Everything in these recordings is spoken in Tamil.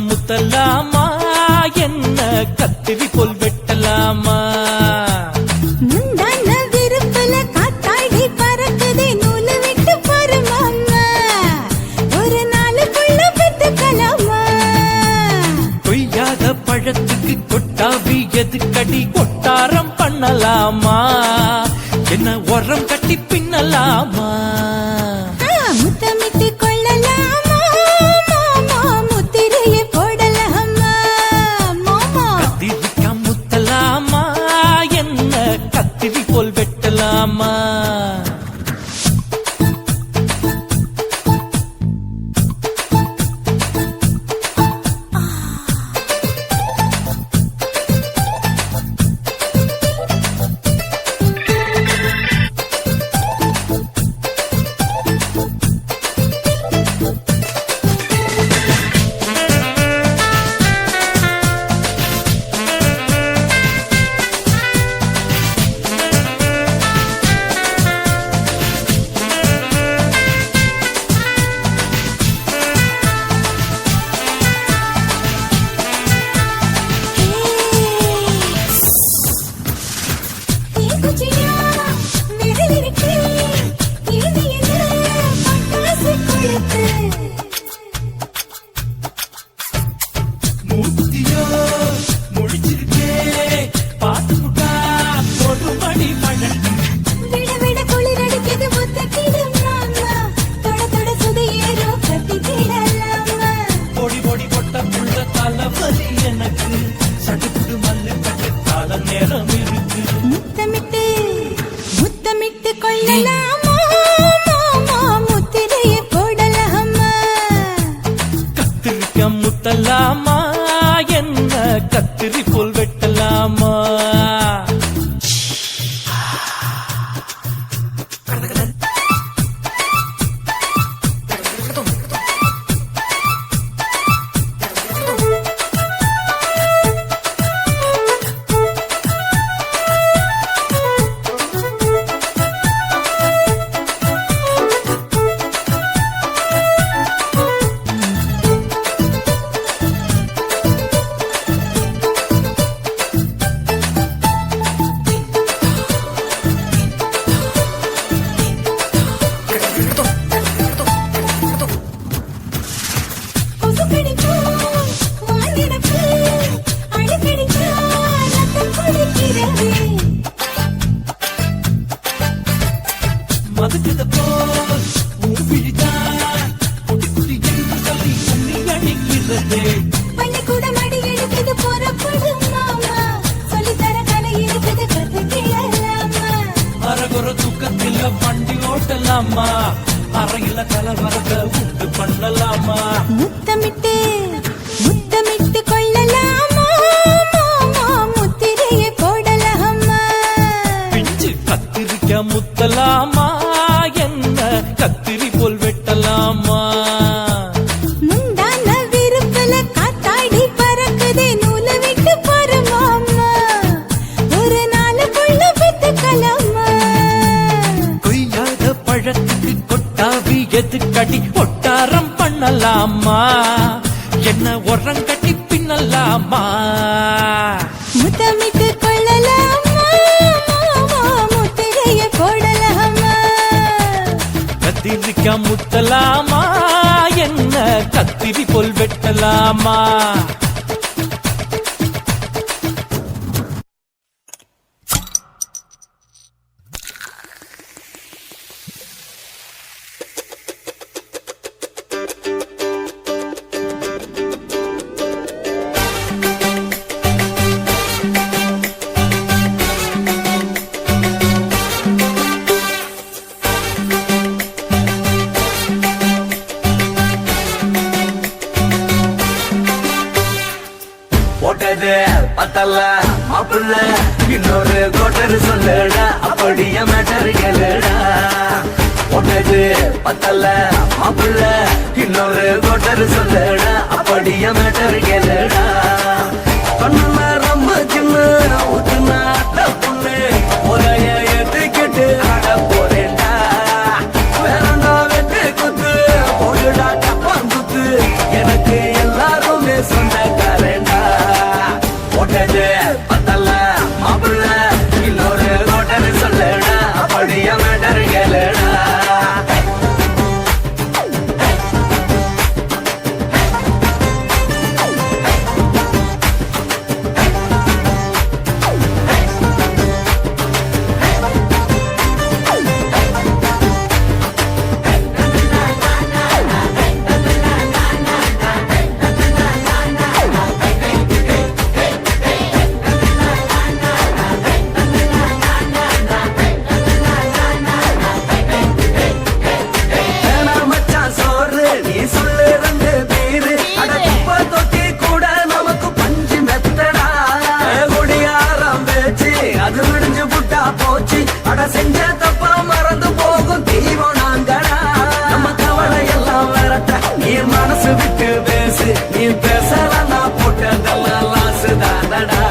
முத்தலாமா என்ன கத்திரி போல் வெட்டலாமா முந்தான விருப்பல காத்தாடி பறக்குதே நூலு விட்டு பரமாமா ஒரு நாளுக்குள்ள பெத்துக்கலாமா கொய்யாத பழத்துக்கு கொட்டாவி எதுக்கடி கொட்டாரம் பண்ணலாமா என்ன உரம் கட்டி பின்னலாமா முத்தமிட்டு கொள்ளலாமா மாமா முத்திரையை போடலாமா மாமா கத்திரிக்கா முத்தலாமா என்ன கத்திரி போல் வெட்டலாமா கத்திரி போல் வெட்டலாமா? மதுக்குத போல் விழிதான் குட்டி குட்டி என்று சொல்லி உன்னை அடிக்கிறது. பள்ளிக்கூடம் அடி எடுக்குது புறப்படும் மாமா, சொல்லித்தர கலை இருக்குது கத்துக்கலாமா? அரகுற தூக்கத்தில் வண்டி ஓட்டலாமா? அறையில கலவரத்தை உண்டு பண்ணலாமா? முத்தமிட்டு முத்தமிட்டு கொள்ளலாமா? மாமா முத்திரையை போடலாமா? பிஞ்சு கத்திரிக்க முத்தலாமா? என்ன கத்திரி போல் வெட்டலாமா? முந்தான விருப்பல காத்தாடி பறக்குதே நூலை விட்டு பாரு மாமா, ஒரு நாளுக்குள்ள பெத்துக்கலாமா? கொய்யாத பழத்துக்கு கொட்டாவி எதுக்கடி ஒட்டாரம் பண்ணலாமா? என்ன உரங்கட்டி பின்னலாமா? முத்தமிட்டு கொள்ளலாமா? மாமா முத்திரையை போடலாமா? கத்திரிக்க முத்தலாமா? என்ன கத்திரி போல் வெட்டலாமா? போட்டது பத்தல்ல மாப்பிள்ள இன்னொரு கோட்டர் சொல்லுடா, அப்படியே மேட்டர் கேளுடா. போட்டது பத்தல்ல மாப்பிள்ள இன்னொரு கோட்டர் சொல்லுடா, அப்படியே மேட்டர் கேளுடா. கண்ணுல ரொம்ப சின்ன ஊத்துனா பொண்ணு ஒரைய ஏத்துக்கிட்டு ஆட போறேன்டா. வேறண்டா வெட்டு குத்து போடுடா டப்பான் குத்து, எனக்கு எல்லாருமே சொந்தக்காரண்டா. போட்டது பத்தல்ல மாப்பிள்ள இன்னொரு கோட்டர் சொல்லுடா, அப்படியே மேட்டர் கேளுடா. வேணா மச்சான் சோறு நீ சொல்லு ரெண்டு பேரு, அட குப்பை தொட்டி கூட நமக்கு பஞ்சு மெத்தடா. குடியாரம் பேச்சு அது விடிஞ்சு புட்டா போச்சு, அட செஞ்ச தப்பா மறந்து போகும் தீவம் நாங்கடா. நம்ம கவலை எல்லாம் வரட்ட நீ மனசு விட்டு பேசு, நீ பேசலாம் நான் போட்டதெல்லாம் லாசு தானடா.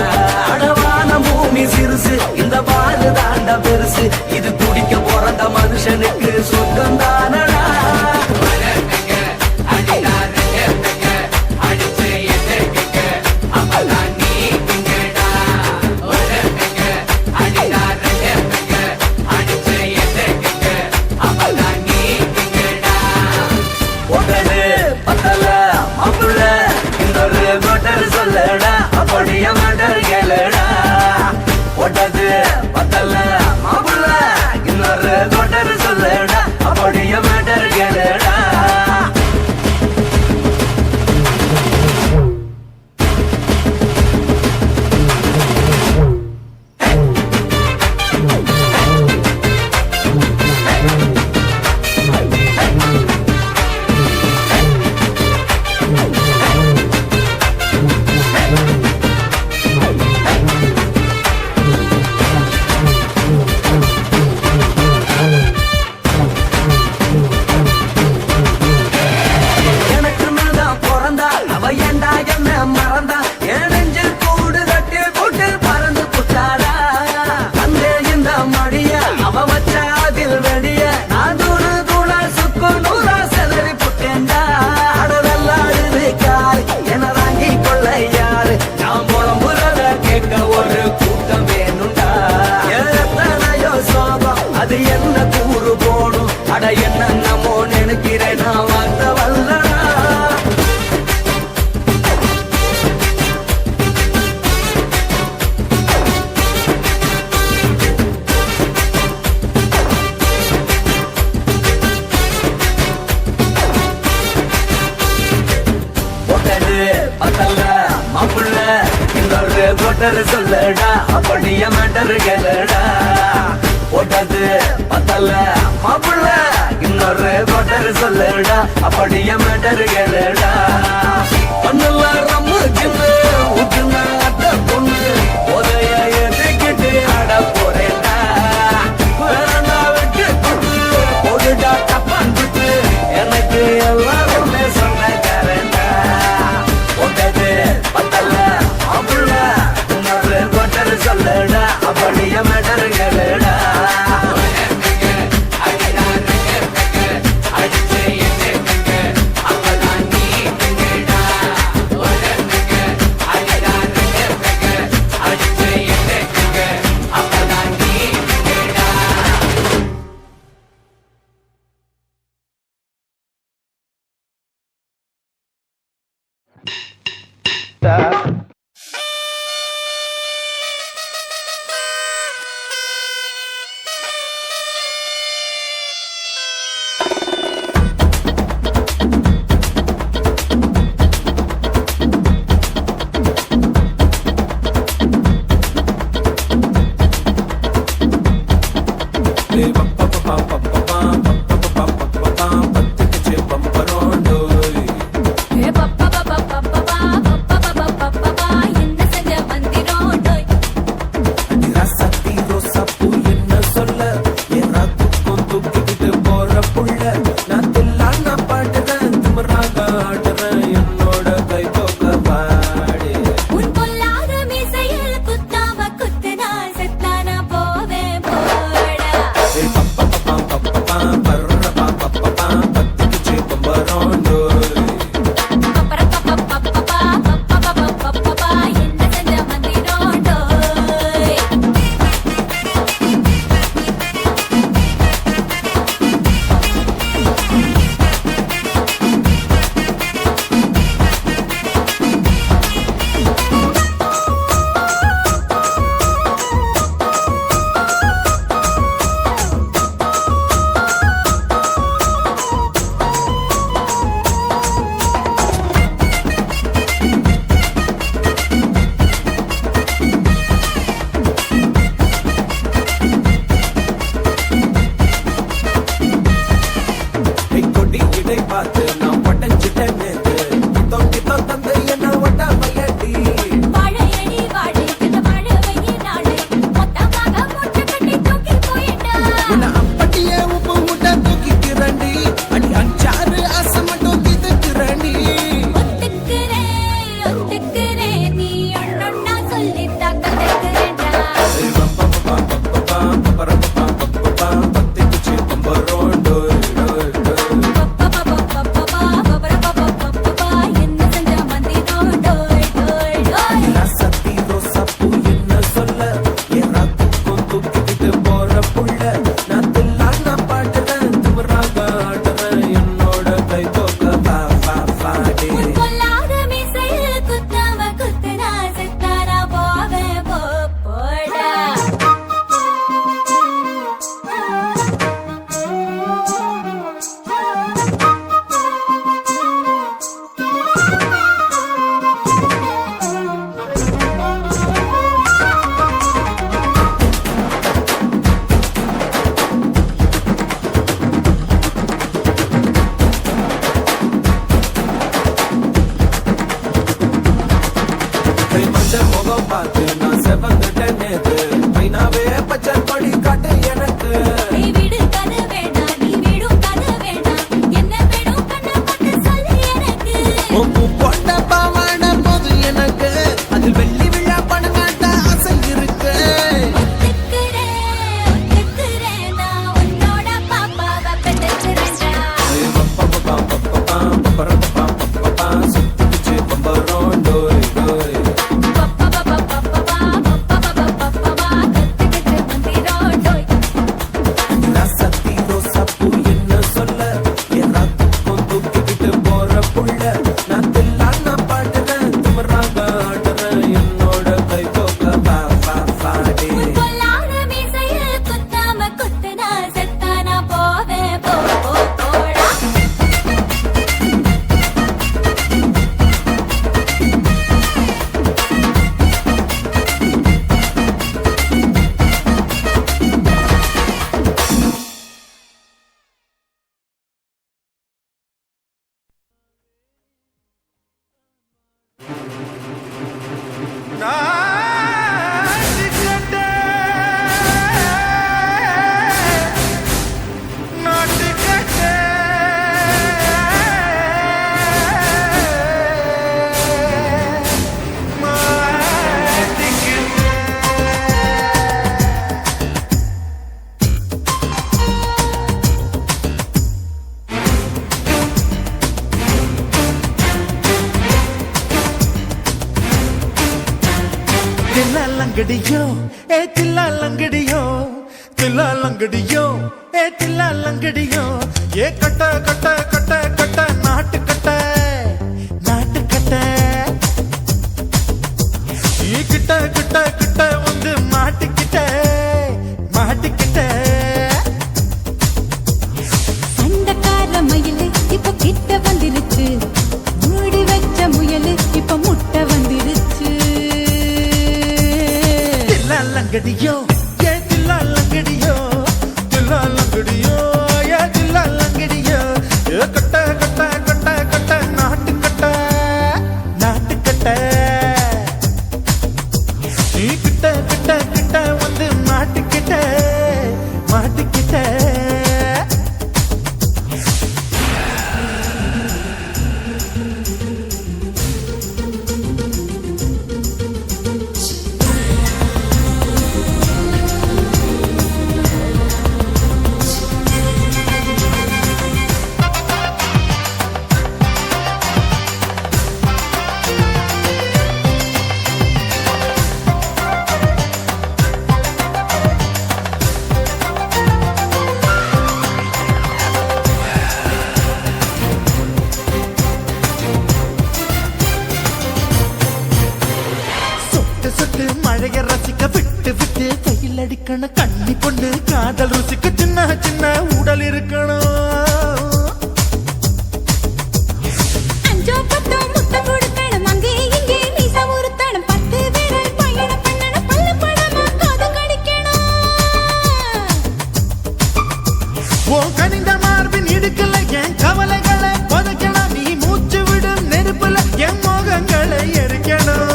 அடவான பூமி சிறுசு இந்த பாரு தாண்ட பெருசு, இது குடிக்க பிறந்த மனுஷனுக்கு சொந்தம் தானடா. போட்டது பத்தல மாப்பிள்ள இன்னொரு கோட்டர் சொல்லுடா, அப்படியே மேட்டர் கேளுடா. போட்டது பத்தல மாப்பிள்ள இன்னொரு கோட்டர் சொல்லுடா, அப்படியே போட்டது பத்தல மாப்புள்ள இன்னொரு கோட்டர் சொல்லடா அப்படிய மேட்டர் கேளடா போட்டது பத்தல மாப்புள்ள இன்னொரு கோட்டர் சொல்லடா அப்படிய மேட்டர் கேளடா ஒன்னல்ல ரம்மு கிண்ணு ஊத்துனா அட்ட பொண்ணு உதய எதுக்கிட்டு ஆட போறேன்டா வேறண்டா வெட்டு குத்து போடுடா டப்பான் குத்து எனக்கு எல்லாருமே சொன்னக்காரன்டா போட்டது பத்தல மாப்புள்ள இன்னொரு கோட்டர் சொல்லடா அப்படிய மேட்டர் கேளடா தில்லாலங்கடியோ ஏ தில்லாலங்கடியோ தில்லாலங்கடியோ ஏ தில்லாலங்கடியோ ஏ கட்ட கட்ட கட்ட கட்ட நாட்டு கட்ட நாட்டு கட்ட நீ கிட்ட கிட்ட கிட்ட வந்து மாட்டிக்கிட்ட மாட்டிக்கிட்ட சண்டக்கார மயிலு இப்ப கிட்ட வந்துருச்சு மூடி வச்ச முயலு இப்ப முட்டை வந்துருச்சு தில்லாலங்கடியோ ஏ தில்லாலங்கடியோ தில்லாலங்கடியோ ஏ தில்லாலங்கடியோ ஏ கட்ட கட்ட கட்ட கட்ட நாட்டு கட்ட நாட்டு கட்ட நீ கிட்ட கிட்ட கிட்ட வந்து மாட்டிக்கிட்ட மாட்டிக்கிட்ட சுட்டு மழைய ரசிக்க விட்டு விட்டு வெயில் அடிக்கணும் கண்ணி பொண்ணு காதல் ருசிக்க சின்ன சின்ன உடல் இருக்கணும் அஞ்சோ பத்தோ முத்தம் கொடுக்கணும் அங்கே இங்கே மீச உறுத்தணும் 10 விரல் பயணம் பண்ணணும் பல்ல படமா காது கடிக்கணும் ஓ கனிந்த மார்பின் இடுக்கல என் கவலைகளை புதைக்கணும் நீ மூச்சு விடும் நெருப்புல என் மோகங்களை எரிக்கணும்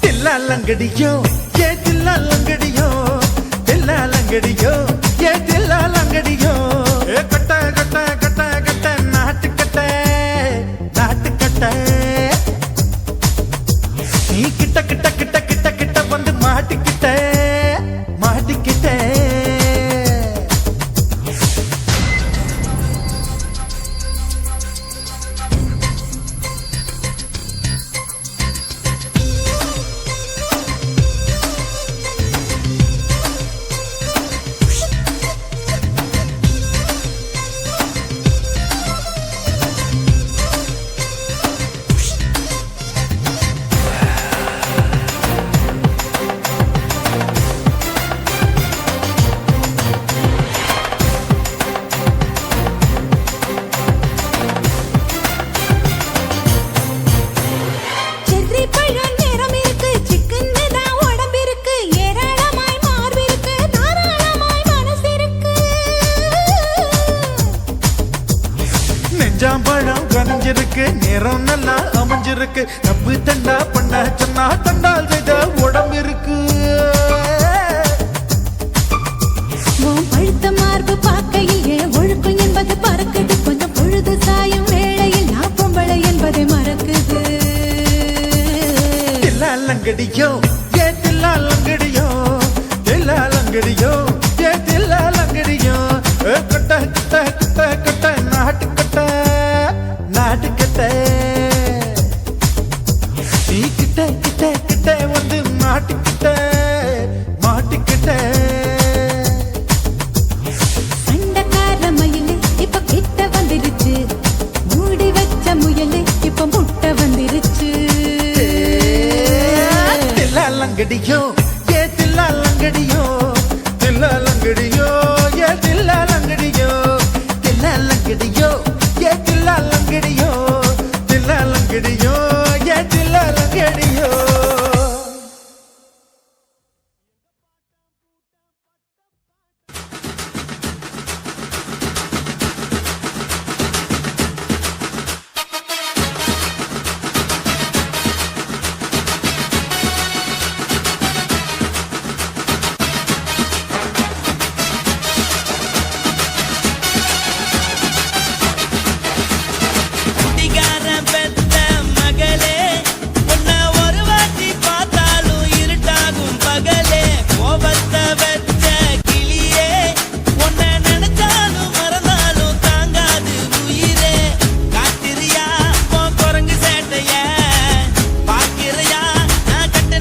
தில்லாலங்கடியோ ஏ தில்லாலங்கடியோ தில்லாலங்கடியோ ஏ தில்லாலங்கடியோ ஏ கட்ட கட்ட கட்ட கட்ட நாட்டு கட்ட நாட்டு கட்ட நீ கிட்ட கிட்ட கிட்ட கிட்ட கிட்ட வந்து மாட்டிக்கிட்ட மாட்டிக்கிட்ட செர்ரி பழம் நிறம் இருக்கு சிக்கன்னு தான் உடம்பு இருக்கு ஏராளமாய் மார்பு இருக்கு தாராளமாய் மனசு இருக்கு நெஞ்சாம்பழம் கனிஞ்சிருக்கு நேரம் நல்லா அமைஞ்சிருக்கு நப்பு தண்டா பண்ண சொன்னா தண்டால் செய்த உடம்பு இருக்கு உன் பழுத்த மார்பு பார்க்கையில் என் ஒழுக்கம் என்பது பறக்குது கொஞ்சம் பொழுது சாயும் வேளையில் நான் பொம்பளை என்பதை மறக்குது தில்லாலங்கடியோ ஏ தில்லாலங்கடியோ தில்லாலங்கடியோ ஏ தில்லாலங்கடியோ ஏ கட்ட கட்ட கட்ட கட்ட நாட்டு கட்ட நாட்டு கட்ட நீ கிட்ட கிட்ட கிட்ட வந்து மாட்டிக்கிட்ட மாட்டிக்கிட்ட சண்டக்கார மயிலு இப்ப கிட்ட வந்துருச்சு மூடி வச்ச முயலு இப்ப முட்டை வந்துருச்சு தில்லாலங்கடியோ ஏ தில்லாலங்கடியோ தில்லாலங்கடியோ ஏ தில்லாலங்கடியோ தில்லாலங்கடியோ ஏ தில்லாலங்கடியோ தில்லாலங்கடியோ ஏ தில்லாலங்கடியோ குடிகாரன் பெத்த மகளே உன்னை ஒரு வாட்டி பார்த்தாலும் இருட்டாகும் பகலே கோபத்தை வச்ச கிளியே உன்னை நினைச்சாலும் மறந்தாலும் தாங்காது உயிரே காத்திரியா உன் குரங்கு சேட்டைய பாக்கிறியா நான் கட்ட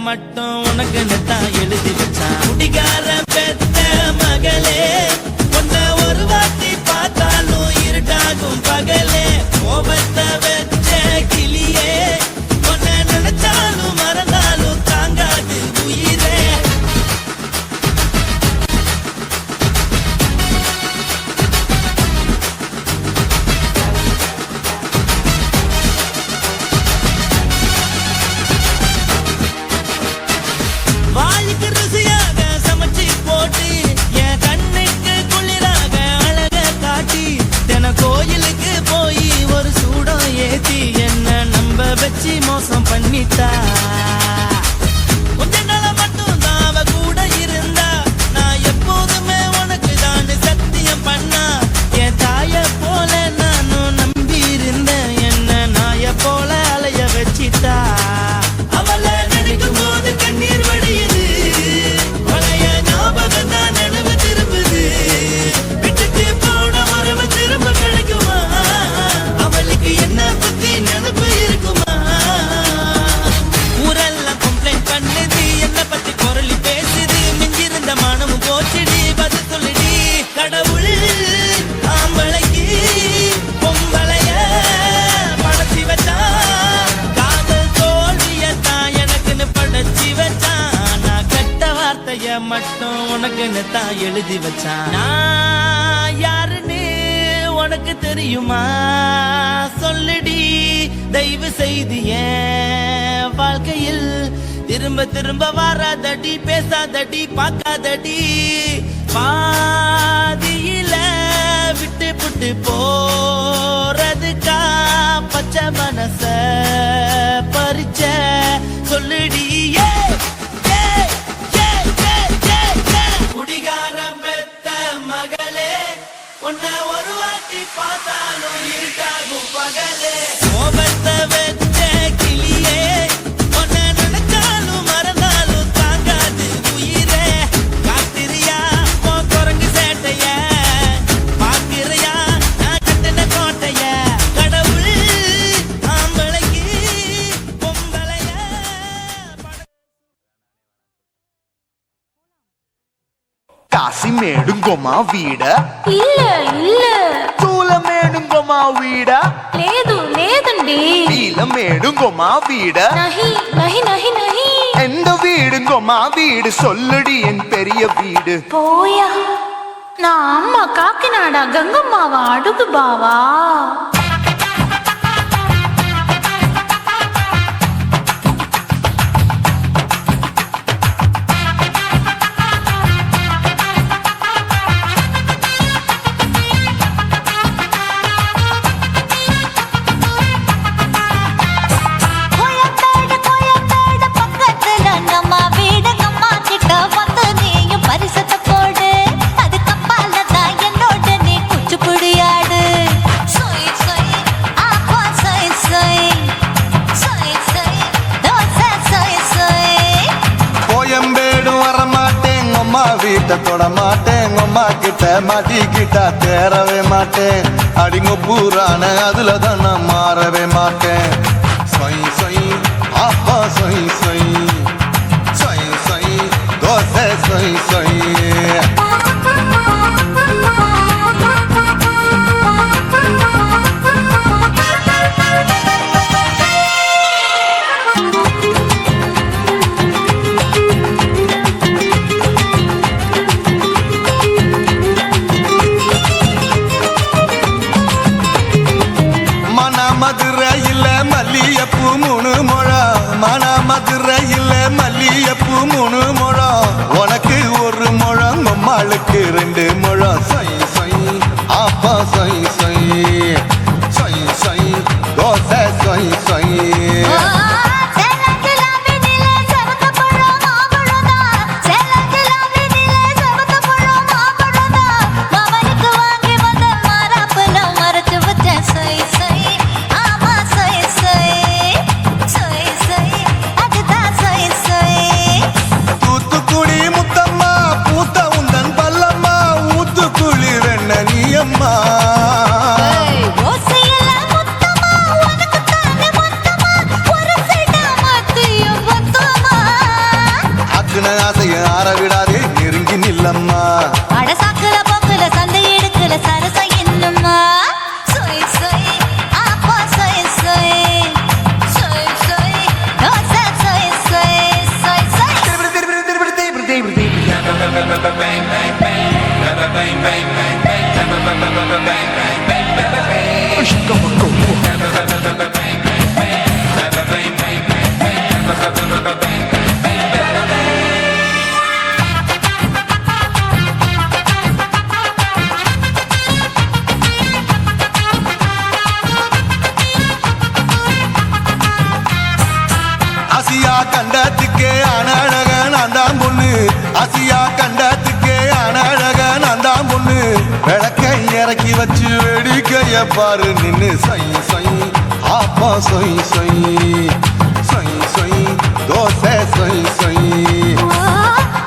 மட்டும் உனக்குன்னு தான் எழுதி வச்சான். குடிகார பெத்த மகளே உன்னை ஒரு வாட்டி பார்த்தாலும் இருட்டாகும் பகலே. கோபத்தை வச்ச கிளியே உன்னை நினைச்சாலும் மறந்தாலும் தாங்காது உயிரே. வாய்க்கு ருசியாக சமைச்சு போட்டு என் கண்ணுக்கு குளிராக அழக காட்டி தின கோயிலுக்கு போய் ஒரு சூடம் ஏத்தி என்ன நம்ப வச்சு மோசம் பண்ணிட்டா. கொஞ்ச நாள மட்டும் தான் அவ கூட இருந்தா நான் எப்போதுமே உனக்கு தான் சத்தியம் பண்ணா. என் தாய போல நானும் நம்பி இருந்தேன் என்ன நாய போல அலைய வச்சிட்டா. அவளை நினைக்கும் போது கண்ணீர் வடியுது பழைய ஞாபகம் தான் நினைவு திரும்புது. விட்டுட்டு போன உறவு திரும்ப கிடைக்குமா அவளுக்கு என்ன பத்தி நினைப்பு இருக்குமா. ஊரெல்லாம் கம்ப்ளைண்ட் பண்ணுது என்ன பத்தி குரலி பேசுது. மிஞ்சிருந்த மனமும் போச்சுடி பதில் சொல்லுடி. கடவுள் ஆம்பளைக்கு பொம்பளைய படைச்சி வச்சான். காதல் தோல்வியத்தான் எனக்குன்னு படைச்சி வச்சான். நான் கெட்ட வார்த்தைய மட்டும் உனக்குன்னு தான் எழுதி வச்சான். நான் யாருன்னு உனக்கு தெரியுமா சொல்லுடி. தயவு செய்து என் வாழ்க்கையில் திரும்ப திரும்ப வராதடி பேசாதடி பார்க்காதடி. பாதியில விட்டு புட்டு போறதுக்கா பச்சை மனச பறிச்ச சொல்லுடி. குடிகாரம் பெத்த மகளே உன்னை ஒரு வாட்டி பார்த்தாலும் இருட்டாகும் பகலே. கோபத்தை வச்ச கிளியே உன்னை நினைச்சாலும் மறந்தாலும் தாங்காது உயிரே. காத்திரியா உன் குரங்கு சேட்டைய பாக்கிறியா நான் கட்டின கோட்டைய. கடவுள் ஆம்பளைக்கு பொம்பளைய కాశీమేడుంగోమా వీడ இல்ல இல்ல చూలమేడుంగోమా వీడ లేదు లేదండి నీలమేడుంగోమా వీడ నహి నహి నహి నహి எந்த வீடுங்கோமா வீடு சொல்லுடி என் பெரிய வீடு. పోయా నా అమ్మ కాకినాడ గంగమ్మావా అడుగు బావా. கோயம்பேடு பக்கத்துல நம்ம வீடு அம்மா கிட்ட வந்து நீயும் பரிசத்தை போடு. அது கப்பால தான் என்னோட நீ குச்சிப்புடியாடு. சொய் சொய் ஆப்பா சொய் சொய் சொய் சொய் தோசை சொய் சொய். கோயம்பேடு வரமாட்டேன் அம்மா வீட்டை தொட மாட்டேன். அம்மா கிட்ட மாட்டிக்கிட்டா தேரவே மாட்டேன். அடிங்க பூரான அதுல தான் நான் மாறவே மாட்டேன். சொய் சொய் அப்பா சொய் சொய் சொய் சொய் தோசை சொய் சொய். மதுரையில மல்லி ஆக்குன ஆசைய ஆற விடாதே நெருங்கி நில்லம்மா அட சாக்குல போக்குல சந்தை எடுக்கல சரசம் என்னம்மா சொய் சொய் ஆப்பா சொய் சொய் சொய் சொய் தோசை சொய் சொய் சொய் சொய் ஆசியா கண்டத்துக்கே அனழக நான் தான் பொண்ணு ஆசியா கண்டத்துக்கே அனழக நான் தான் பொண்ணு விளக்கை இறக்கி வச்சு வேடிக்கைய பாரு நின்னு சொய் சொய் ஆப்பா சொய் சொய் சொய் சொய் தோசை சொய் சொய்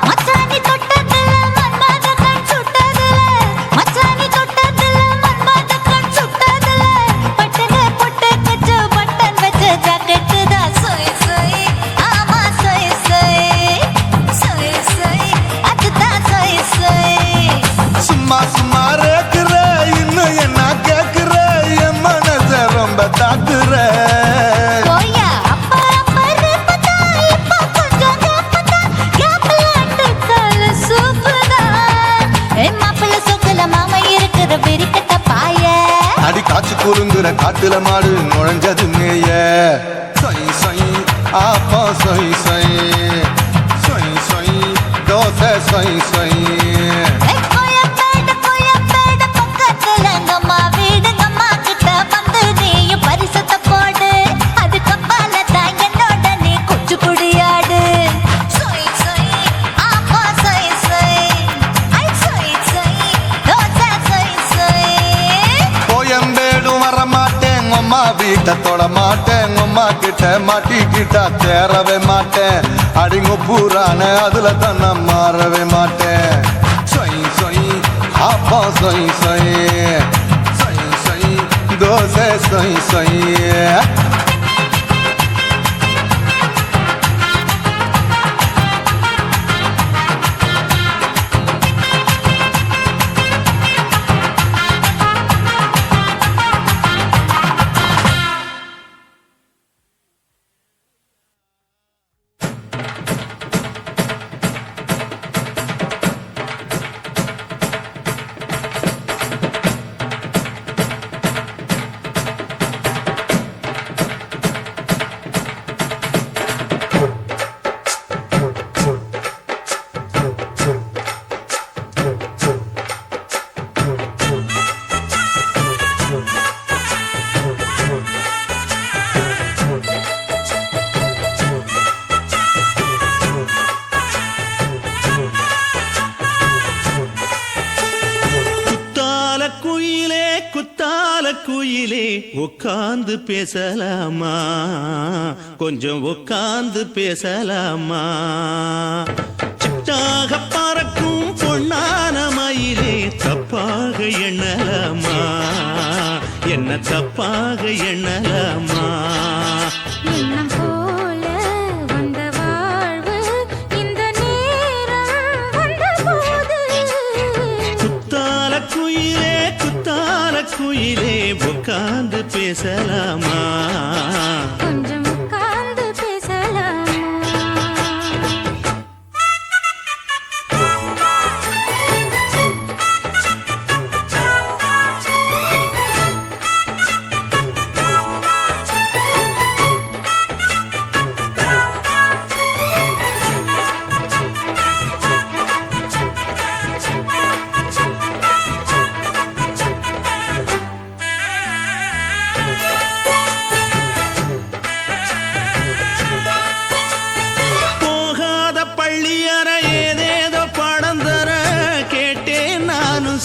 மச்சானி தொட்டதுல மன்மத கண் சுட்டதுல மச்சானி தொட்டதுல மன்மத கண் சுட்டதுல பட்டன பொட்டு கச்சு பட்டன் வச்ச ஜாக்கெட் தான் சொய் சொய் ஆமா சொய் சொய் சொய் சொய் அதுதான் சொய் சொய் சும்மா சும்மா ரேக்குற இன்னும் என்ன கேக்குற என் மனச ரொம்ப தாக்குற போயா அப்பா அப்பா ரப்பதா இப்ப கொஞ்சம் கேப்பதா கேப்பல அண்டக்கால சூப்பதா ஏ மாப்பிள்ள சொக்கல மாமா இருக்கிற பெரிக்கட்ட பாய அடி காய்ச்சி குறுங்குற காட்டுல மாடு நுழைஞ்சது மேய சொய் சொய் ஆப்பா சொய் சொய் சொய் சொய் தோசை சொய் சொய் கோயம்பேடு பக்கத்துல எங்கம்மா வீடு அம்மா கிட்ட வந்து நீயும் பரிசத்தை போடு அது கப்பால தான் என்னோட நீ குச்சி புடியாடு சொய் சொய் ஆப்பா சொய் சொய் ஐ சொய் சொய் தோசை சொய் சொய் கோயம்பேடும் வர மாட்டேன் அம்மா வீட்டை தொட மாட்டேன் அம்மா கிட்ட மாட்டிக்கிட்டா தேரவே மாட்டேன் அடிங்க பூரான அதுல தான் நான் மாறவே மாட்டேன் சொய் சொய் ஆப்பா சொய் சொய் சொய் சொய் தோசை சொய் சொய் குத்தால குயிலே உட்கார்ந்து பேசலாமா கொஞ்சம் உட்கார்ந்து பேசலாமா சிட்டாக பறக்கும் பொன்னான மயிலே தப்பாக எண்ணலாமா என்ன தப்பாக எண்ணலாமா எண்ணம் போல வந்த வாழ்வு இந்த நேரம் வந்தபோது குத்தால குயிலே உட்கார்ந்து பேசலாமா கொஞ்சம் உட்கார்ந்து பேசலாமா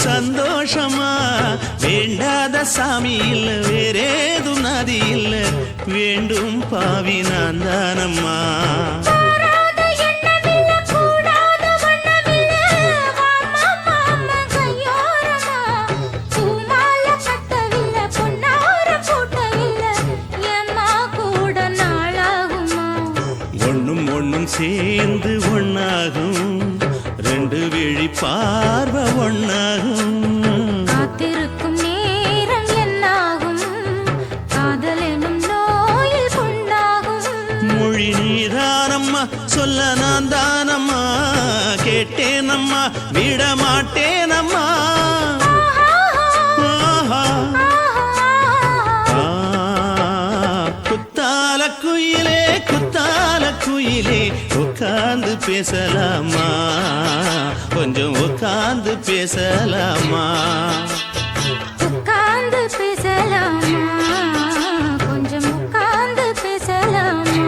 சந்தோஷமா வேண்டாத சாமி இல்ல வேறேது நதி இல்ல வேண்டும் பாவி நான் தானம்மா ஒண்ணும் தேன் சேர்ந்து ஒன்னாகும் ரெண்டு விழி பார்வை ஒன்னாகும் காத்திருக்கும் நேரம் என்னாகும் காதல் எனும் நோயில் புண்ணாகும் மொழி நீதானம்மா சொல்ல நான் தானம்மா கேட்டேனம்மா விட மாட்டேனம்மா ஆஹா. குத்தால குயிலே குத்தால குயிலே உட்கார்ந்து பேசலாமா கொஞ்சம் உட்கார்ந்து பேசலாமா உட்கார்ந்து பேசலாமா கொஞ்சம் உட்கார்ந்து பேசலாமா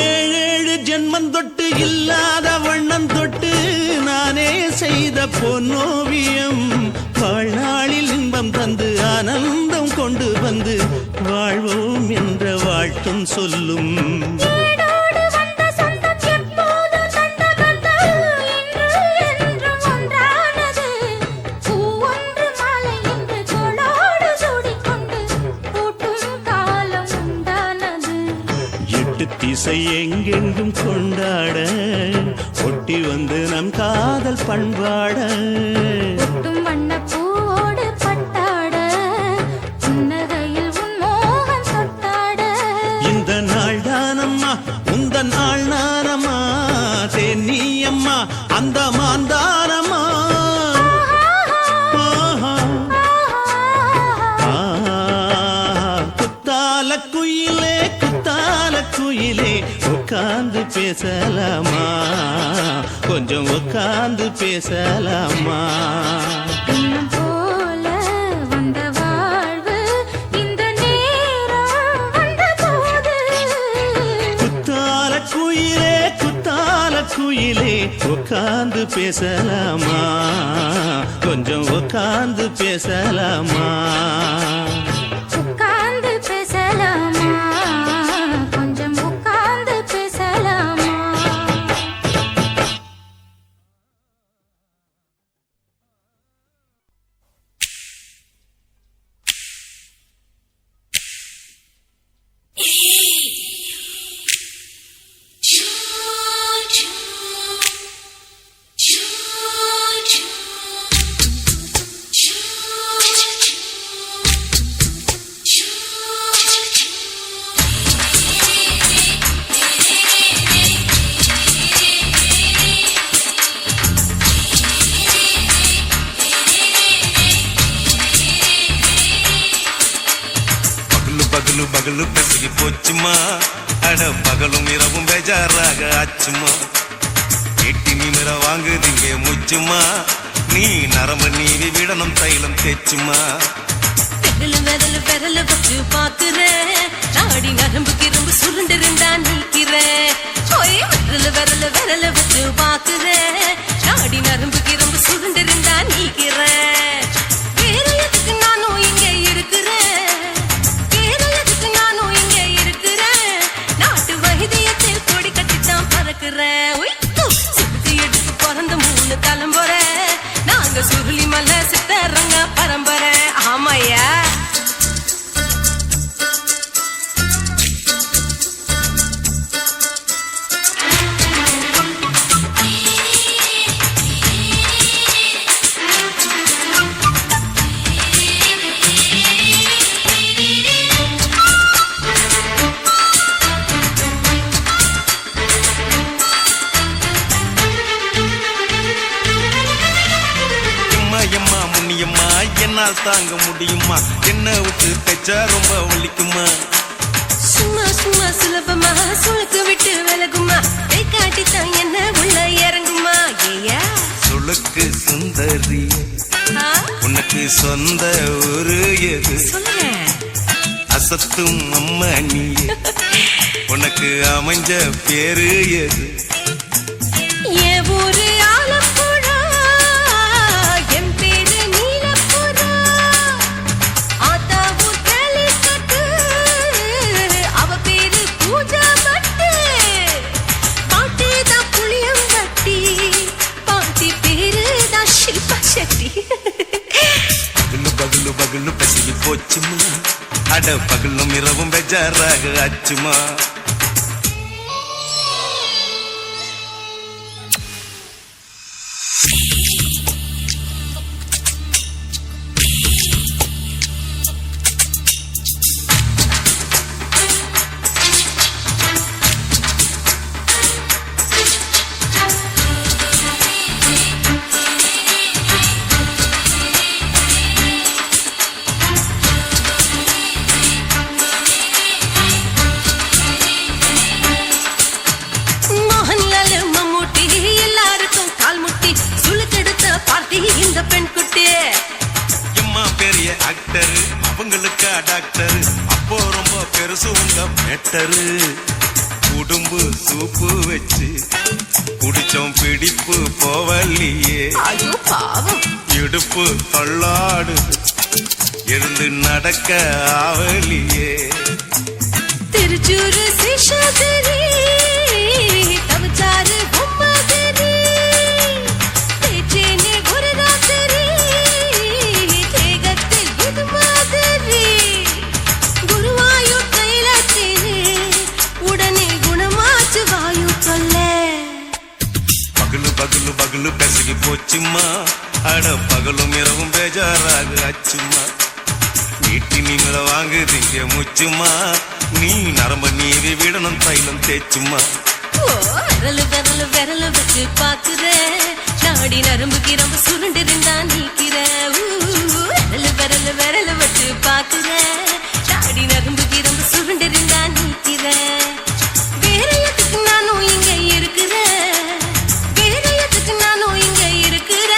ஏழேழு ஜென்மம் தொட்டு இல்லாத வண்ணம் தொட்டு நானே செய்த பொன்னோவியம் வாழ்நாளில் இன்பம் தந்து ஆனந்தம் கொண்டு வந்து வாழ்வோம் என்ற வாழ்த்தும் சொல்லும் ஏடோடு வந்த சொந்தம் எப்போதும் தந்த பந்தம் இன்று என்றும் ஒன்றானது பூ ஒன்று மாலை என்று தோளோடு சூடிக்கொண்டு பூட்டும் காலம் உண்டானது எட்டு திசை எங்கெங்கும் கொண்டாட ஒட்டி வந்து நம் காதல் பண்பாட ஒட்டும் வண்ண பூவோடு பட்டாட புன்னகையில் உன் மோகம் தொட்டாட இந்த நாள் தானம்மா உந்த நாள் நானம்மா தென்னியம்மா அந்த மாந்தானம்மா ஆஹா. குத்தால குயிலே குத்தால குயிலே உட்கார்ந்து பேசலாமா கொஞ்சம் உட்கார்ந்து பேசலாமா இன்னும் போல வந்த வாழ்வு இந்த நேரம் வந்த போது குத்தால குயிலே குத்தால குயிலே உட்கார்ந்து பேசலாமா கொஞ்சம் உட்கார்ந்து பேசலாமா உட்கார்ந்து பேசலாமா கொஞ்சம் உட்கார்ந்து பேசலாமா பகலு பகலு பசிக்கு போச்சுமா அட பகலும் இரவும் பேஜாராக ஆச்சுமா எட்டி நிமிர வாங்குதீங்க முச்சுமா நீ நரம்பு நீவி விடணும் தைலம் தேச்சுமா விரல விரல வச்சு பாக்குறேன் நாடி நரம்பு கிரம்பு சுருண்டு இருந்தா நீக்கிறேன் விரல விரல வச்சு பாக்குறேன் நாடி நரம்பு கிரம்பு சுருண்டு இருந்தா நீக்கிறேன் வேற எதுக்கு நானும் இங்க இருக்கிறேன் வேற எதுக்கு நானும் இங்க இருக்கிறேன் நாட்டு வைத்தியத்தில் கொடி கட்டித்தான் பறக்கிறேன் சுத்தி எடுத்து பிறந்த 3 தலைமுறை நாங்க சுருளி மலை சித்தரங்க பரம்பரை ஆமையா எம்மா முன்னியம்மா என்னால் தாங்க முடியுமா என்ன விட்டு தைச்சா ரொம்ப வலிக்குமா சும்மா சும்மா சுலபமா சுளுக்கு விட்டு விலகுமா கை காட்டித்தான் என்ன உள்ள இறங்குமா ஏயா சுளுக்கு சுந்தரி உனக்கு சொந்த ஊரு எது சொல்லுங்க அசத்தும் அம்மா நீ உனக்கு எனக்கு அமைஞ்ச பேரு எது என் ஊரு ஆலப்புழா, என் பேரு நீலப்புறா. ஆத்தாவு கேலிக்கட்டு, அவ பேரு பூஜா பட்டு. பாட்டிதான் புளியம்பட்டி, பாட்டி பேருதான் ஷில்பா செட்டி. பகலு பகலு பகலு பசிக்கு போச்சுமா அட பகலும் இரவும் பெஜாராக ஆச்சுமா மோகன்லால் மம்மூட்டி எல்லாருக்கும் கால் முட்டி சுளுக்கெடுத்த பார்ட்டி இந்த பெண் குட்டி. எம்மா பெரிய ஆக்டர் அவங்களுக்கா டாக்டர் அப்போ ரொம்ப பெருசு உங்க மேட்டரு உடும்பு சூப்பு வச்சு குடிச்சோம் பிடிப்பு போவல்லையே ஐயோ பாவம். இடுப்பு தள்ளாடு எழுந்து நடக்க ஆவலியே திருச்சூரு சேஷாதிரி, தவச்சாரு பொம்மாதிரி. தேச்சேனே ஒரு ராத்திரி, தேகத்தில் இது மாதிரி. குருவாயூர் கைலாச்சேனே, உடனே குணமாச்சு வாயு சொல்ல. பகலு பகலு பகலு பெசகி போச்சுமா அட பகலும் இரவும் பேஜாராக ஆச்சுமா வீட்டி நீங்கள வாங்குதீங்க முச்சுமா நீ நரம்ப நீவி விடணும் தைலம் தேச்சுமா ஓ, விரலு விரலு விரலு வச்சு பாக்குற, நாடி நரம்பு கிரம்பு சுருண்டிருந்தா நீக்கிற. விரலு விரலு விரலு வச்சு பாக்குற, நாடி நரம்பு கிரம்பு சுருண்டிருந்தா நீக்கிற. வேற எதுக்கு நானும் இங்க இருக்கிற, வேற எதுக்கு நானும் இங்க இருக்கிற.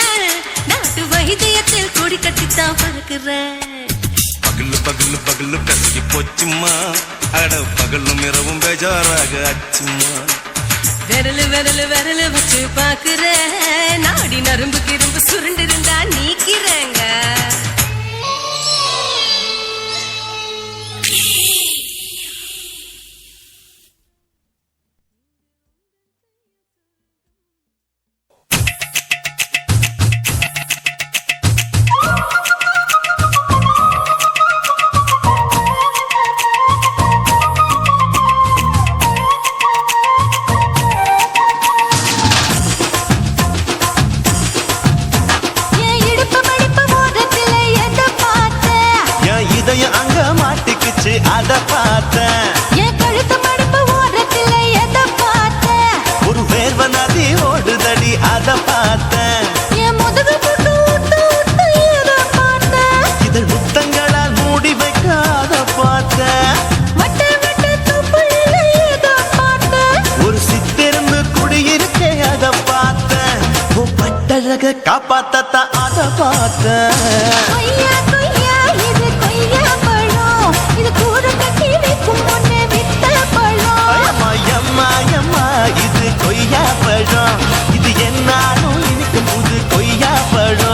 நாட்டு வைத்தியத்தில் கொடி கட்டித்தான் பறக்குற. பகலு பகலு பகலு பெசகி போச்சுமா அட பகலும் இரவும் பேஜாராக ஆச்சுமா விரலு விரலு விரலு வச்சு பாக்குற, நாடி நரம்பு கிரும்பு சுருண்டிருந்தா நீக்கிறேங்க. என் இடுப்பு மடிப்பு ஓரத்துல எதை பார்த்தேன்? என் இதயம் அங்க மாட்டிக்கிச்சு அத பார்த்தேன் என் கழுத்து மடிப்பு ஓரத்துல எதை பார்த்தேன்? ஒரு வேர்வ நதி ஓடுதடி அத பார்த்தேன் என் முதுகு புட்டு ஊத்து ஊத்து எதை பார்த்தேன்? இதழ் முத்தங்களால் மூடி வைக்காத பார்த்தேன் வட்ட வட்ட தொப்புளில எதை பார்த்தேன்? ஒரு சித்திருந்து குடியிருக்கே அத பார்த்தேன் உன் பட்டழக காப்பாத்தத்தான் அத பார்த்தேன் கொய்யா கொய்யா இது கொய்யா பழம், இது கூட கட்டி வைக்கும் முன்னே வித்த பழம். அம்மா எம்மா எம்மா இது கொய்யா பழம் இது என்னாலும் இனிக்கும் புது கொய்யா பழம்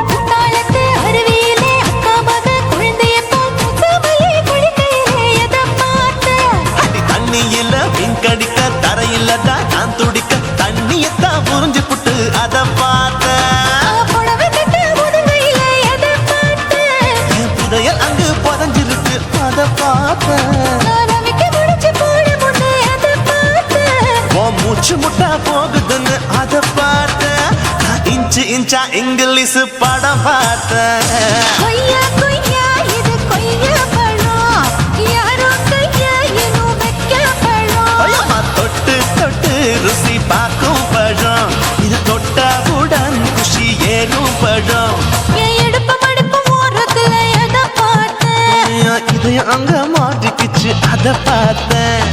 குத்தாலத்து அருவியிலே அக்கா மக குழந்தைய போல் முத்தமல்லி குளிக்கையிலே எதை பார்த்தேன்? அடி தண்ணியில விங்கடிக்க தரையில தான் நான் துடிக்க தண்ணியத்தான் புரிஞ்சு புட்டு அத பார்த்தேன் புடவை கட்ட முதுகையில எதை பார்த்தேன்? என் புதையல் அங்கு புதஞ்சிருக்கு அத பார்த்தேன் நான் ரவிக்கு முடிச்சு போட முன்னே எதை பார்த்தேன்? உன் மூச்சு முட்டா போகுதுன்னு அத பார்த்தேன் நான் இன்ச்சு இன்ச்சா இங்கிலீஷ் படம் பார்த்தேன் கொய்யா கொய்யா இது கொய்யா பழம், யாரோ கையா இன்னும் வைக்க பழம். ஐயம்மா தொட்டு தொட்டு அத பார்த்தேன்.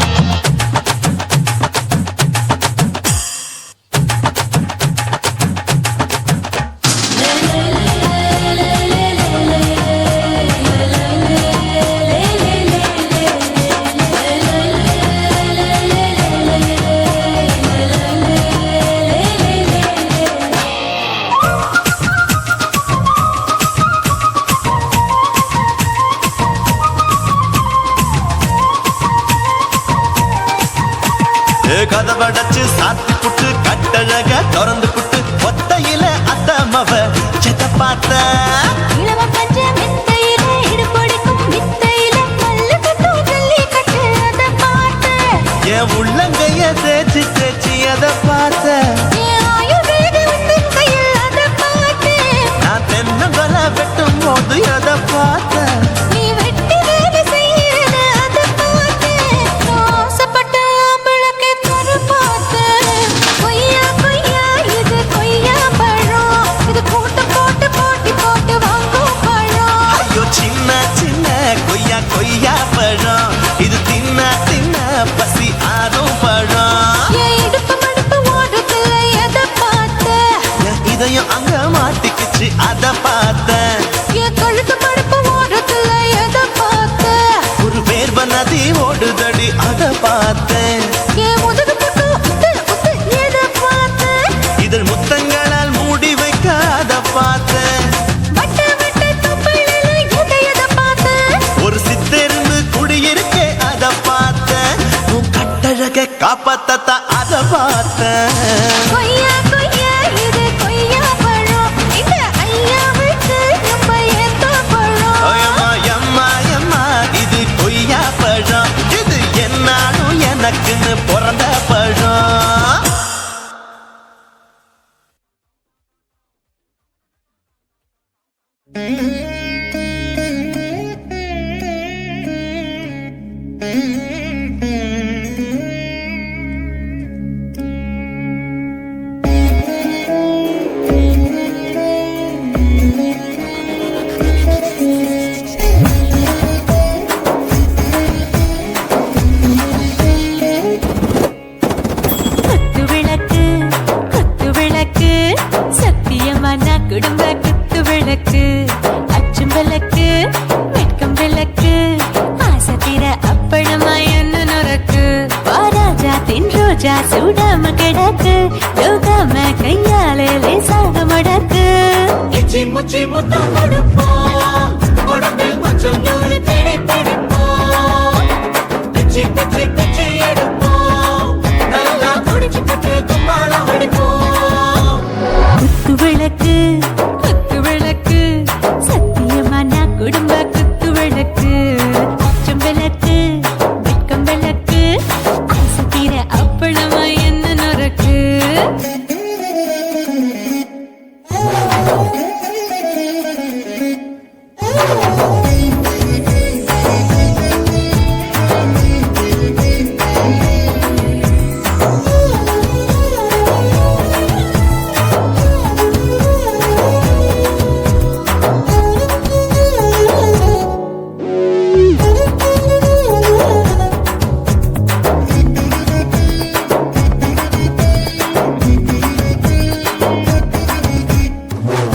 கதவடைச்சு சாத்தி புட்டு கட்டழக திறந்து புட்டு ஒத்தையில அத்தமவ செத்த பார்த்த இளவ பஞ்ச மெத்தையில இடுபொடிக்கும் வித்தையில மல்லு கட்டும் ஜல்லி கட்டு அத பார்த்த. என் உள்ளங்கைய தேய்ச்சி தேய்ச்சி அத பார்த்த. என் ஆயுர்வேத உந்தன் கையில் அத பார்த்த. நான் தென்னங்கொலை வெட்டும் போது அத பார்த்த. நீ வெட்டி வேலை செய்யறது அத பார்த்த. ஆசைப்பட்ட ஆம்பளுக்கு தர பார்த்த. கொய்யா கொய்யா இது கொய்யா பழம். இது கூட்டு போட்டு போட்டி போட்டு வாங்கும் பழம். ஐயோ சின்ன சின்ன கொய்யா கொய்யா பழம். இது தின்ன தின்ன பசி ஆறும் பழம். என் இடுப்பு மடுப்பு ஓடுதுல எதை பார்த்த. என் இதயம் அங்க மாட்டிக்கிச்சு அத பார்த்தேன். என் கழுத்து மடுப்பு ஓடுதுல எதை பார்த்த. ஒரு வேர்வ நதி ஓடுதடி அத பார்த்தேன். என் முதுகு புட்டு உத்து உத்து எதை பார்த்த. இதழ் முத்தங்களால் மூடி வைக்க அத பார்த்தேன். வட்ட வட்ட தொப்பையில எதை பார்த்த. ஒரு சித்தெருந்து குடியிருக்கே அத பார்த்தேன். உன் கட்டழக காப்பாத்தத்த அத பார்த்தேன். கொய்யா கொய்யா இது கொய்யா பழம். இந்த ஐயாவுக்கு நம்ம எந்த பழம். அம்மா எம்மா எம்மா இது கொய்யா பழம். இது என்னாலும் எனக்குன்னு பிறந்த பழம். குத்து விளக்கு குத்து விளக்கு சத்தியமான குடும்ப குத்து விளக்கு. அச்சும் விளக்கு வெட்கம் விளக்கு ஆசத்திர அப்பளமாய் என்ன நொறக்கு. வாராஜா தின் ரோஜா சூடாம கிடக்கு. யோகாம கையாலே லேசாக மடக்கு. இச்சி முச்சி முத்தம் கொடுப்போம். உடம்பில் கொஞ்சம் நூறு தேடி பிடிப்போம். பிச்சி பிச்சி பிச்சி எடுப்போம். நல்லா குடிச்சு பிட்டு கும்மாளம் அடிப்போம். குத்து விளக்கு குத்து விளக்கு சத்தியமான குடும்ப குத்து விளக்கு. அச்சம் விளக்கு வெட்கம் விளக்கு ஆசத்திர அப்பளமாய் என்ன நொறக்கு.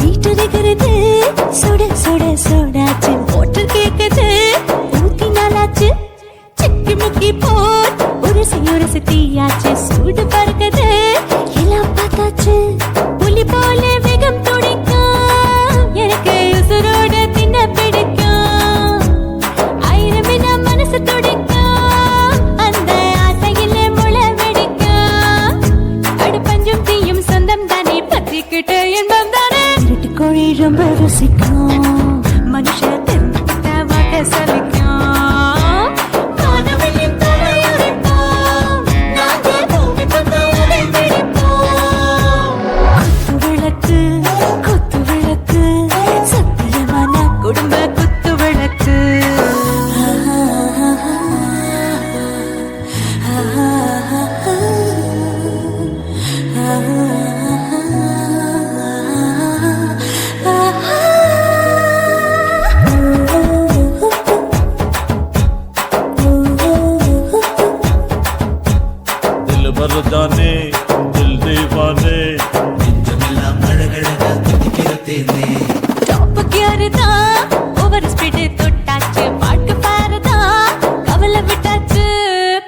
வீட்டடிக்கிறது சுட சுட சோடாச்சு. மோட்டர் கேக்குது ஊத்தி நாளாச்சு. சிக்கி முக்கி போர் ஒரு தீயாச்சு. சூடு பறக்குது எல்லாம் பார்த்தாச்சு. புலி போல வேகம் துடிக்கும். எனக்கு உசுரோட தின்ன பிடிக்கும். ஆயிரம் என மனசு துடிக்கும். அந்த ஆசையில முளை வெடிக்கும். அடுப்பஞ்சும் தீயும் சொந்தம் தானே பத்திக்கிட்டு இன்பம் தானே. கோழி ரொம்ப ருசிக்கும். மனுஷ தெரிஞ்சுக்கிட்ட வாக்க சலிக்கும். காணவெளியின் தலையுரைப்போம். நாங்க பூமி பத்த உடை வெடிப்போம். குத்து விளக்கு குத்து விளக்கு சத்தியமான குடும்ப குத்து விளக்கு. ஆ தீவானே தில் தீவானே நெஞ்சமெல்லாம் அழகழகா துடிக்கிற தேனே டாப் கியர் தான் ஓவர் ஸ்பீடு தொட்டாச்சு பாட்டு பாருதான் கவலை விட்டாச்சு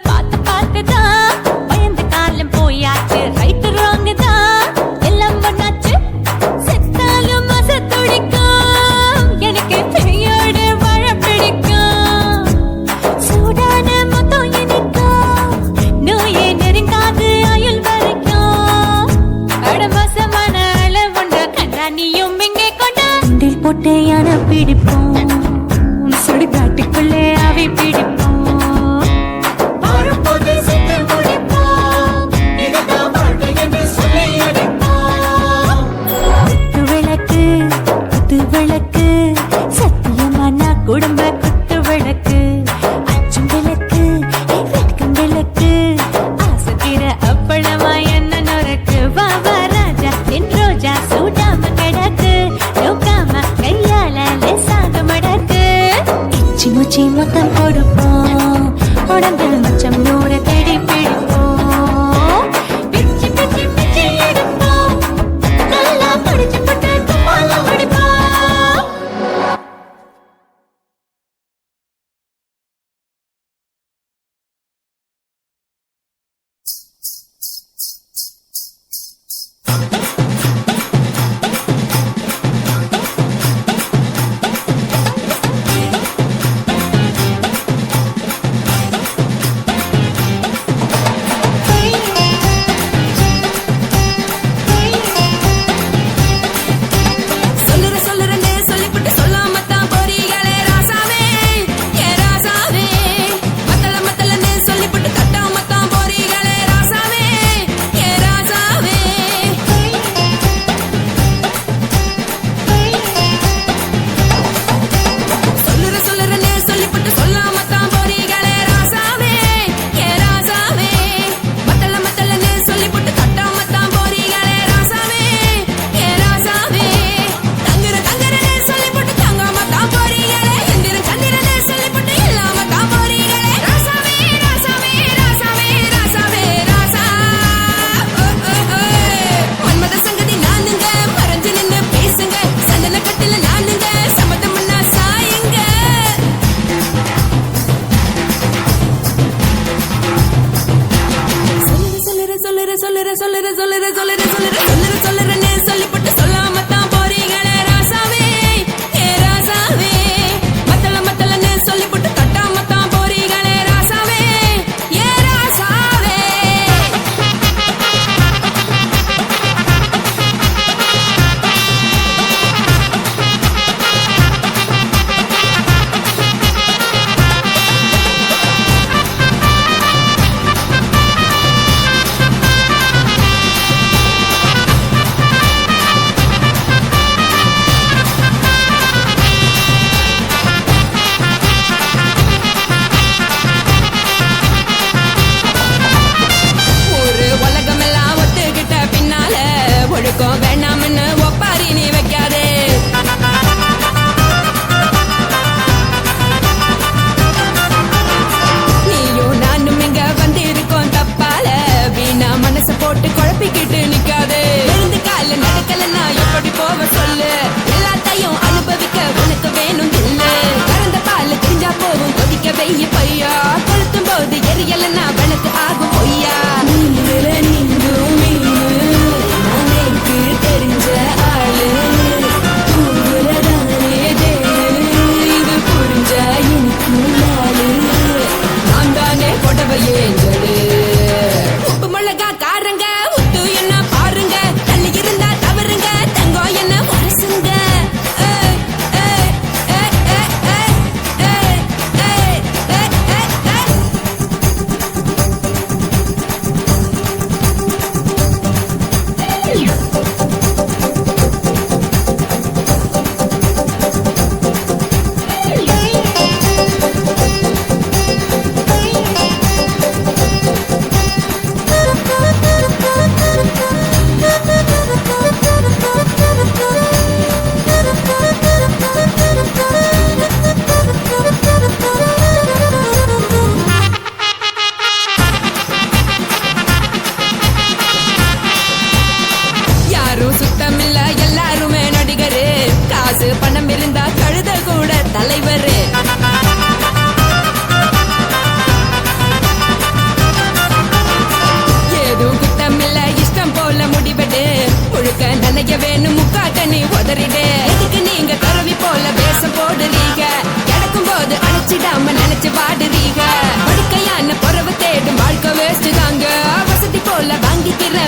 பார்த்து பார்த்து தான் பயந்து காலம் போயாச்சு ரைட் ராங் தான் எல்லாம் பண்ணாச்சு செத்தாலும் மச துடிக்கும் எனக்கு பெரியோட வாழ பிடிக்கும் சூடான மொத்தம் இனிக்கும் நோயே நெருங்காது ஆயுள் வரைக்கும் அடமசமான அளவுண்ட கண்டா நீயும் இங்கே கொண்டா உண்டில் போட்டு யானை பிடிப்போம் சுடுகாட்டுக்குள்ளே அவை பிடிப்போம் வரும்போது செத்து முடிப்போம் இதுதான் வாழ்க்கை என்று சொல்லி அடிப்போம் குத்து விளக்கு சத்தியமான குடும்ப குத்து விளக்கு அச்சும் விளக்கு வெட்கம் விளக்கு ஆசத்திர அப்பளமா என்ன நொறுக்கு வாவா ராஜா என் ரோஜா சூடாம கிடக்கு நோக்காம கையால லேசாக மடக்கு இச்சி முச்சி மொத்தம் கொடுப்போம் உடம்பில் மச்சம் நூறு தேடி பிடிப்போம் பிச்சி பிச்சி பிச்சி எடுப்போம் நல்லா படிச்சு போட்டு துப்பால படிப்போம் சொல்லுறேன்னு சொல்லிப்புட்டு சொல்லாமத்தான் போறீங்களே ராசாவே ஏ ராசாவே மத்தலன்னு சொல்லிப்புட்டு தட்டாமத்தான் போறீங்களே ராசாவே ஏ ராசாவே சொல்லுறேன்னு சொல்லிப்புட்டு சொல்லாமத்தான் போறீங்களே ராசாவே ஏ ராசாவே மத்தலன்னு சொல்லிப்புட்டு தட்டாமத்தான் போறீங்களே ராசாவே ஏ ராசாவே தங்குறேன்னு சொல்லிப்புட்டு தங்காமத்தான் போறீங்களே எந்திரன் சந்திரன்னு சொல்லிப்புட்டு இல்லாமத்தான் போறீங்களே ராசாவே ராசாவே ராசாவே ராசாவே ராசா மன்மத சங்கதி நானுங்க மறைஞ்சு நின்னு பேசுங்க சந்தன கட்டில நானுங்க சம்மதம் பண்ணா சாயுங்க சொல்லுறேன்னு சொல்லிப்புட்டு சொல்லாமத்தான் போறீங்களே ராசாவே ஏ ராசாவே மத்தலன்னு சொல்லிப்புட்டு தட்டாமத்தான் போறீங்களே ராசாவே ஏ ராசாவே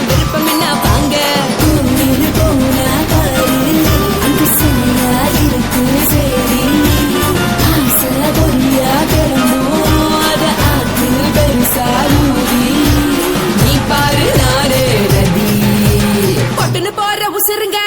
விருப்பம் என்ன வாங்க போனா பாரு அந்த செல்லையா இருக்கு சரி ஆசை பொரியா கிளம்பும் அத ஆத்து பெருசா ஊதி நீ பாரு நானே நதி பட்டுன்னு போற உசுருங்க